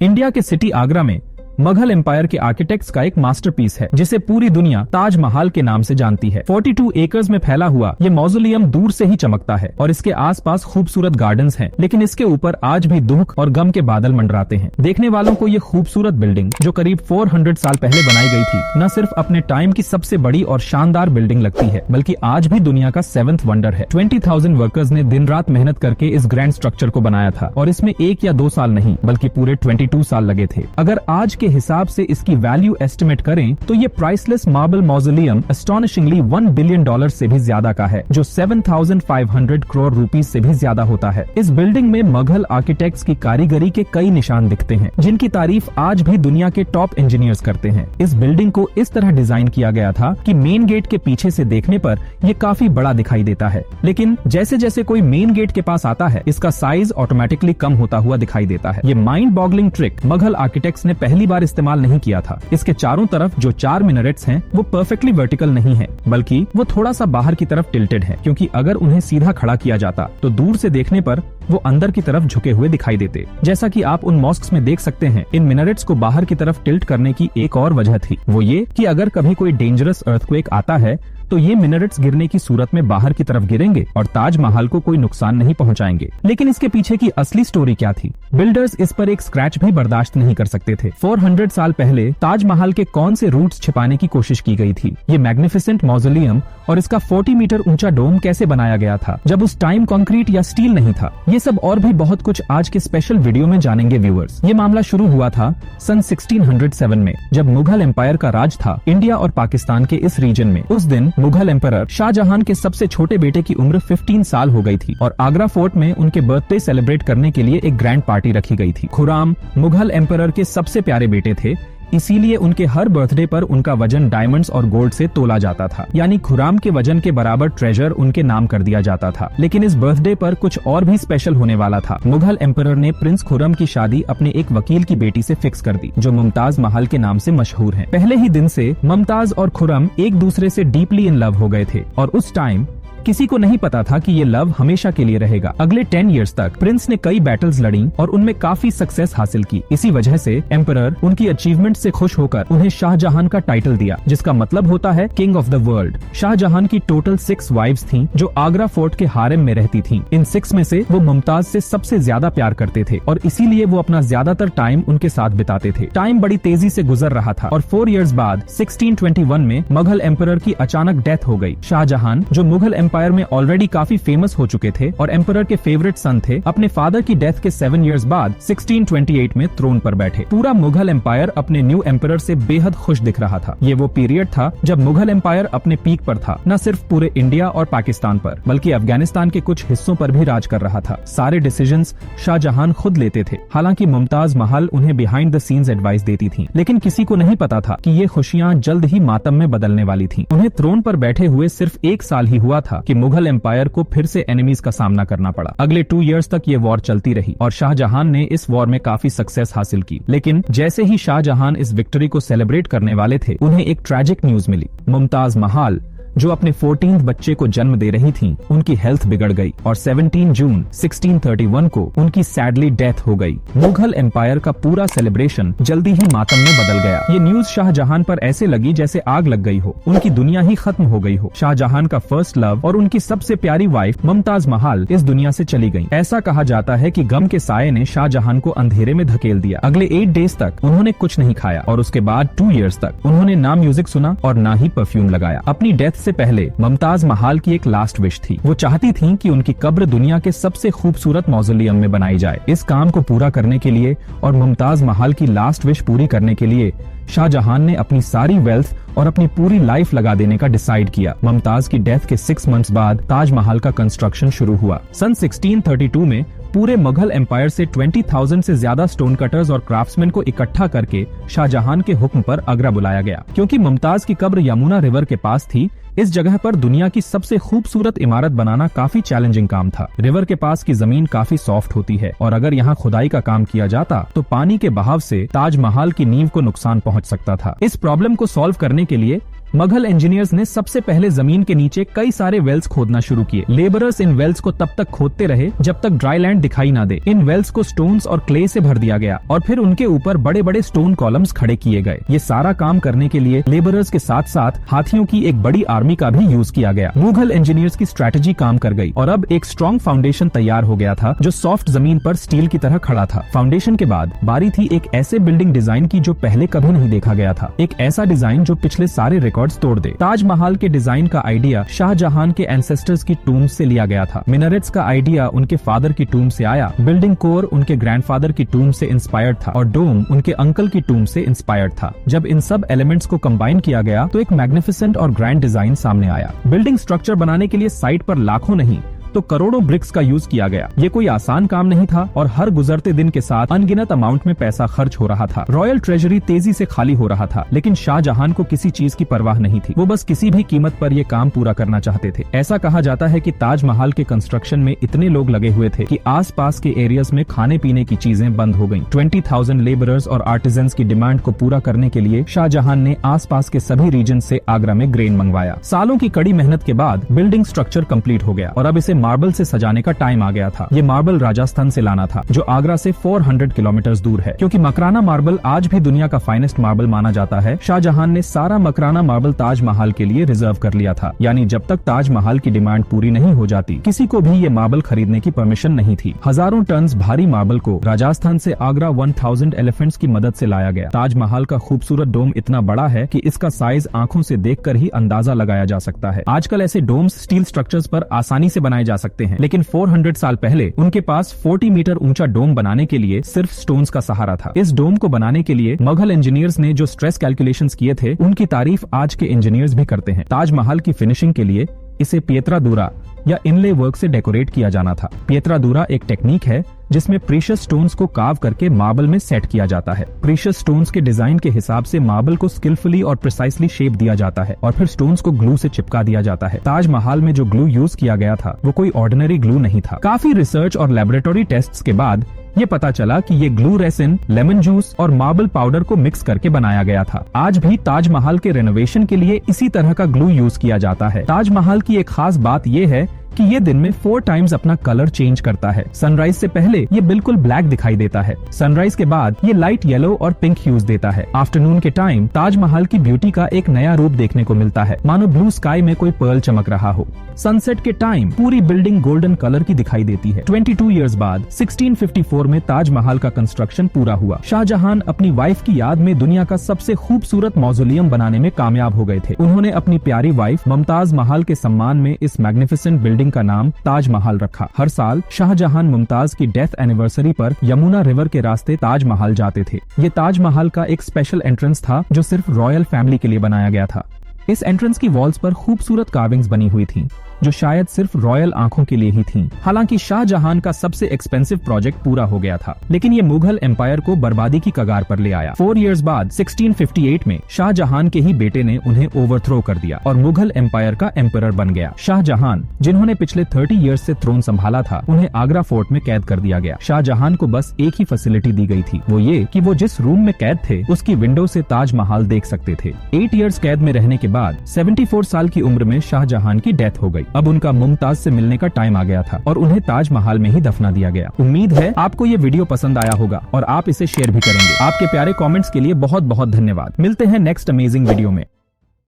India के city Agra में Mughal empire के आर्किटेक्ट्स का एक मास्टरपीस है जिसे पूरी दुनिया ताजमहल के नाम से जानती है। 42 एकर्स में फैला हुआ ये मौजोलियम दूर से ही चमकता है और इसके आसपास खूबसूरत गार्डन्स हैं, लेकिन इसके ऊपर आज भी दुख और गम के बादल मंडराते हैं। देखने वालों को ये खूबसूरत बिल्डिंग जो करीब 400 साल पहले बनाई गई थी, न सिर्फ अपने टाइम की सबसे बड़ी और शानदार बिल्डिंग लगती है, बल्कि आज भी दुनिया का 7th वंडर है। 20,000 वर्कर्स ने दिन रात मेहनत करके इस ग्रैंड स्ट्रक्चर को बनाया था और इसमें 1 या 2 साल नहीं बल्कि पूरे 22 साल लगे थे। अगर आज के हिसाब से इसकी वैल्यू एस्टिमेट करें तो ये प्राइसलेस मार्बल मौजोलियम एस्टोनिशिंगली $1 बिलियन से भी ज्यादा का है, जो 7,500 करोड़ रुपीस से भी ज्यादा होता है। इस बिल्डिंग में मुगल आर्किटेक्ट्स की कारीगरी के कई निशान दिखते हैं, जिनकी तारीफ आज भी दुनिया के टॉप इंजीनियर्स करते हैं। इस बिल्डिंग को इस तरह डिजाइन किया गया था कि मेन गेट के पीछे से देखने पर यह काफी बड़ा दिखाई देता है, लेकिन जैसे जैसे कोई मेन गेट के पास आता है, इसका साइज ऑटोमेटिकली कम होता हुआ दिखाई देता है। ये mind boggling trick Mughal architects ने पहली बार इस्तेमाल नहीं किया था। इसके चारों तरफ जो 4 मिनरेट्स हैं, वो परफेक्टली वर्टिकल नहीं है, बल्कि वो थोड़ा सा बाहर की तरफ टिल्टेड है, क्योंकि अगर उन्हें सीधा खड़ा किया जाता तो दूर से देखने पर वो अंदर की तरफ झुके हुए दिखाई देते। जैसा कि आप उन मॉस्क्स में देख सकते हैं, इन मिनरेट्स को बाहर की तरफ टिल्ट करने की एक और वजह थी, वो ये कि अगर कभी कोई डेंजरस अर्थक्वेक आता है तो ये मिनरेट्स गिरने की सूरत में बाहर की तरफ गिरेंगे और ताजमहल को कोई नुकसान नहीं पहुंचाएंगे। लेकिन इसके पीछे की असली स्टोरी क्या थी? बिल्डर्स इस पर एक स्क्रैच भी बर्दाश्त नहीं कर सकते थे। 400 साल पहले ताजमहल के कौन से रूट्स छिपाने की कोशिश की गई थी? ये मैग्निफिसेंट मौजोलियम और इसका 40 मीटर ऊंचा डोम कैसे बनाया गया था, जब उस टाइम कंक्रीट या स्टील नहीं था? ये सब और भी बहुत कुछ आज के स्पेशल वीडियो में जानेंगे व्यूअर्स। ये मामला शुरू हुआ था सन 1607 में, जब मुगल एम्पायर का राज था इंडिया और पाकिस्तान के इस रीजन में। उस दिन मुगल एम्परर शाहजहां के सबसे छोटे बेटे की उम्र 15 साल हो गई थी और आगरा फोर्ट में उनके बर्थडे सेलिब्रेट करने के लिए एक ग्रैंड पार्टी रखी गई थी। खुर्राम मुगल एम्परर के सबसे प्यारे बेटे थे, इसीलिए उनके हर बर्थडे पर उनका वजन डायमंड्स और गोल्ड से तोला जाता था, यानी खुर्राम के वजन के बराबर ट्रेजर उनके नाम कर दिया जाता था। लेकिन इस बर्थडे पर कुछ और भी स्पेशल होने वाला था। मुगल एम्परर ने प्रिंस खुर्रम की शादी अपने एक वकील की बेटी से फिक्स कर दी, जो मुमताज महल के नाम से मशहूर है। पहले ही दिन से मुमताज और खुर्रम एक दूसरे से डीपली इन लव हो गए थे और उस टाइम किसी को नहीं पता था कि ये लव हमेशा के लिए रहेगा। अगले 10 इयर्स तक प्रिंस ने कई बैटल्स लड़ी और उनमें काफी सक्सेस हासिल की। इसी वजह से एम्परर उनकी अचीवमेंट से खुश होकर उन्हें शाहजहां का टाइटल दिया, जिसका मतलब होता है king of the world. Shahjahan की टोटल 6 वाइफ्स थीं, जो आगरा फोर्ट के हारेम में रहती थीं। इन 6 में से वो मुमताज से सबसे ज्यादा प्यार करते थे और इसीलिए वो अपना ज्यादातर टाइम उनके साथ बिताते थे। टाइम बड़ी तेजी से गुजर रहा था और 4 इयर्स बाद 1621 में मुगल एम्परर की अचानक डेथ हो गई। शाहजहां, जो मुगल एम्पायर में ऑलरेडी काफी फेमस हो चुके थे और एम्परर के फेवरेट सन थे, अपने फादर की डेथ के 7 इयर्स बाद 1628 में थ्रोन पर बैठे। पूरा मुगल एम्पायर अपने न्यू एम्परर से बेहद खुश दिख रहा था। ये वो पीरियड था जब मुगल एम्पायर अपने पीक पर था, न सिर्फ पूरे इंडिया और पाकिस्तान पर, बल्कि अफगानिस्तान के कुछ हिस्सों पर भी राज कर रहा था। सारे डिसीजंस शाहजहां खुद लेते थे। हालांकि मुमताज महल उन्हें बिहाइंड द सीन्स एडवाइस देती थी, लेकिन किसी को नहीं पता था कि ये खुशियां जल्द ही मातम में बदलने वाली थी। उन्हें थ्रोन पर बैठे हुए सिर्फ 1 साल ही हुआ था कि मुगल एम्पायर को फिर से एनिमीज का सामना करना पड़ा। अगले 2 इयर्स तक ये वॉर चलती रही और शाहजहां ने इस वॉर में काफी सक्सेस हासिल की। लेकिन जैसे ही शाहजहां इस विक्ट्री को सेलिब्रेट करने वाले थे, उन्हें एक ट्रैजिक न्यूज मिली। मुमताज महल, जो अपने 14th बच्चे को जन्म दे रही थीं, उनकी हेल्थ बिगड़ गई और 17 जून 1631 को उनकी सैडली डेथ हो गई। मुगल एम्पायर का पूरा सेलिब्रेशन जल्दी ही मातम में बदल गया। ये न्यूज शाहजहां पर ऐसे लगी जैसे आग लग गई हो, उनकी दुनिया ही खत्म हो गई हो। शाहजहां का फर्स्ट लव और उनकी सबसे प्यारी वाइफ मुमताज महल इस दुनिया से चली गई। ऐसा कहा जाता है कि गम के साये ने शाहजहां को अंधेरे में धकेल दिया। अगले 8 डेज तक उन्होंने कुछ नहीं खाया और उसके बाद 2 इयर्स तक उन्होंने ना म्यूजिक सुना और ना ही परफ्यूम लगाया। अपनी डेथ से पहले मुमताज महल की एक लास्ट विश थी। वो चाहती थीं कि उनकी कब्र दुनिया के सबसे खूबसूरत मौजोलियम में बनाई जाए। इस काम को पूरा करने के लिए और मुमताज महल की लास्ट विश पूरी करने के लिए शाहजहां ने अपनी सारी वेल्थ और अपनी पूरी लाइफ लगा देने का डिसाइड किया। मुमताज की डेथ के 6 मंथ्स बाद ताजमहल का कंस्ट्रक्शन शुरू हुआ। सन 1632 में पूरे मुगल एम्पायर से 20,000 से ज्यादा स्टोन कटर्स और क्राफ्ट्समैन को इकट्ठा करके शाहजहां के हुक्म पर आगरा बुलाया गया। क्योंकि मुमताज की कब्र यमुना रिवर के पास थी, इस जगह पर दुनिया की सबसे खूबसूरत इमारत बनाना काफी चैलेंजिंग काम था। रिवर के पास की जमीन काफी सॉफ्ट होती है और अगर यहाँ खुदाई का काम किया जाता तो पानी के बहाव से ताजमहल की नींव को नुकसान पहुँच सकता था। इस प्रॉब्लम को सॉल्व करने के लिए मुगल इंजीनियर्स ने सबसे पहले जमीन के नीचे कई सारे वेल्स खोदना शुरू किए। लेबरर्स इन वेल्स को तब तक खोदते रहे जब तक ड्राई लैंड दिखाई ना दे। इन वेल्स को स्टोन्स और क्ले से भर दिया गया और फिर उनके ऊपर बड़े बड़े स्टोन कॉलम्स खड़े किए गए। ये सारा काम करने के लिए लेबरर्स के साथ साथ हाथियों की एक बड़ी आर्मी का भी यूज किया गया। मुगल इंजीनियर्स की स्ट्रेटेजी काम कर गई और अब एक स्ट्रॉन्ग फाउंडेशन तैयार हो गया था जो सॉफ्ट जमीन पर स्टील की तरह खड़ा था। फाउंडेशन के बाद बारी थी एक ऐसे बिल्डिंग डिजाइन की जो पहले कभी नहीं देखा गया था। एक ऐसा डिजाइन जो पिछले सारे रिकॉर्ड्स तोड़ दे। ताजमहल के डिजाइन का आइडिया शाहजहां के एंसेस्टर्स की टूम से लिया गया था। मिनरेट्स का आइडिया उनके फादर की टूम से आया। बिल्डिंग कोर उनके ग्रैंडफादर की टूम से इंस्पायर्ड था और डोम उनके अंकल की टूम से इंस्पायर्ड था। जब इन सब एलिमेंट्स को कंबाइन किया गया तो एक मैग्निफिसेंट और ग्रैंड डिजाइन सामने आया। बिल्डिंग स्ट्रक्चर बनाने के लिए साइट पर लाखों नहीं तो करोड़ों ब्रिक्स का यूज किया गया। ये कोई आसान काम नहीं था और हर गुजरते दिन के साथ अनगिनत अमाउंट में पैसा खर्च हो रहा था। रॉयल ट्रेजरी तेजी से खाली हो रहा था, लेकिन शाहजहां को किसी चीज की परवाह नहीं थी। वो बस किसी भी कीमत पर ये काम पूरा करना चाहते थे। ऐसा कहा जाता है कि ताजमहल के कंस्ट्रक्शन में इतने लोग लगे हुए थे कि आसपास के एरियाज में खाने पीने की चीजें बंद हो गयी। 20,000 लेबरर्स और आर्टिजन्स की डिमांड को पूरा करने के लिए शाहजहां ने आसपास के सभी रीजन से आगरा में ग्रेन मंगवाया। सालों की कड़ी मेहनत के बाद बिल्डिंग स्ट्रक्चर कंप्लीट हो गया और अब इसे मार्बल से सजाने का टाइम आ गया था। ये मार्बल राजस्थान से लाना था जो आगरा से 400 किलोमीटर दूर है। क्योंकि मकराना मार्बल आज भी दुनिया का फाइनेस्ट मार्बल माना जाता है, शाहजहां ने सारा मकराना मार्बल ताजमहल के लिए रिजर्व कर लिया था। यानी जब तक ताजमहल की डिमांड पूरी नहीं हो जाती किसी को भी ये मार्बल खरीदने की परमिशन नहीं थी। हजारों टन भारी मार्बल को राजस्थान से आगरा 1000 एलिफेंट्स की मदद से लाया गया। ताजमहल का खूबसूरत डोम इतना बड़ा है कि इसका साइज आंखों से देखकर ही अंदाजा लगाया जा सकता है। आजकल ऐसे डोम्स स्टील स्ट्रक्चर्स पर आसानी से बनाए जा सकते हैं, लेकिन 400 साल पहले उनके पास 40 मीटर ऊंचा डोम बनाने के लिए सिर्फ स्टोन्स का सहारा था। इस डोम को बनाने के लिए मुगल इंजीनियर्स ने जो स्ट्रेस कैलकुलेशंस किए थे उनकी तारीफ आज के इंजीनियर्स भी करते हैं। ताजमहल की फिनिशिंग के लिए इसे पियत्रादूरा या इनले वर्क से डेकोरेट किया जाना था। पियत्रादूरा एक टेक्निक है जिसमें प्रीशियस स्टोन्स को कार्व करके मार्बल में सेट किया जाता है। प्रीशियस स्टोन्स के डिजाइन के हिसाब से मार्बल को स्किलफुली और प्रिसाइसली शेप दिया जाता है और फिर स्टोन्स को ग्लू से चिपका दिया जाता है। ताजमहल में जो ग्लू यूज किया गया था वो कोई ऑर्डिनरी ग्लू नहीं था। काफी रिसर्च और लैबोरेटरी टेस्ट्स के बाद ये पता चला कि ये ग्लू रेसिन, लेमन जूस और मार्बल पाउडर को मिक्स करके बनाया गया था। आज भी ताजमहल के रेनोवेशन के लिए इसी तरह का ग्लू यूज किया जाता है। ताजमहल की एक खास बात ये है कि ये दिन में 4 टाइम्स अपना कलर चेंज करता है। सनराइज से पहले ये बिल्कुल ब्लैक दिखाई देता है। सनराइज के बाद ये लाइट येलो और पिंक ह्यूज देता है। आफ्टरनून के टाइम ताजमहल की ब्यूटी का एक नया रूप देखने को मिलता है, मानो ब्लू स्काई में कोई पर्ल चमक रहा हो। सनसेट के टाइम पूरी बिल्डिंग गोल्डन कलर की दिखाई देती है। 22 इयर्स बाद 1654 में ताजमहल का कंस्ट्रक्शन पूरा हुआ। शाहजहां अपनी वाइफ की याद में दुनिया का सबसे खूबसूरत मौजोलियम बनाने में कामयाब हो गए थे। उन्होंने अपनी प्यारी वाइफ मुमताज महल के सम्मान में इस मैग्निफिसेंट बिल्डिंग का नाम ताजमहल रखा। हर साल शाहजहां मुमताज की डेथ एनिवर्सरी पर यमुना रिवर के रास्ते ताजमहल जाते थे। ये ताजमहल का एक स्पेशल एंट्रेंस था जो सिर्फ रॉयल फैमिली के लिए बनाया गया था। इस एंट्रेंस की वॉल्स पर खूबसूरत कार्विंग्स बनी हुई थीं, जो शायद सिर्फ रॉयल आंखों के लिए ही थीं। हालांकि शाहजहां का सबसे एक्सपेंसिव प्रोजेक्ट पूरा हो गया था, लेकिन ये मुगल एम्पायर को बर्बादी की कगार पर ले आया। 4 इयर्स बाद 1658 में शाहजहां के ही बेटे ने उन्हें ओवरथ्रो कर दिया और मुगल एम्पायर का एम्परर बन गया। शाहजहां, जिन्होंने पिछले 30 इयर्स से थ्रोन संभाला था, उन्हें आगरा फोर्ट में कैद कर दिया गया। शाहजहां को बस एक ही फैसिलिटी दी गई थी, वो ये कि वो जिस रूम में कैद थे उसकी विंडो से ताजमहल देख सकते थे। 8 इयर्स कैद में रहने के बाद 74 साल की उम्र में शाहजहां की डेथ हो गई। अब उनका मुमताज से मिलने का टाइम आ गया था और उन्हें ताजमहल में ही दफना दिया गया। उम्मीद है आपको ये वीडियो पसंद आया होगा और आप इसे शेयर भी करेंगे। आपके प्यारे कमेंट्स के लिए बहुत बहुत धन्यवाद। मिलते हैं नेक्स्ट अमेजिंग वीडियो में।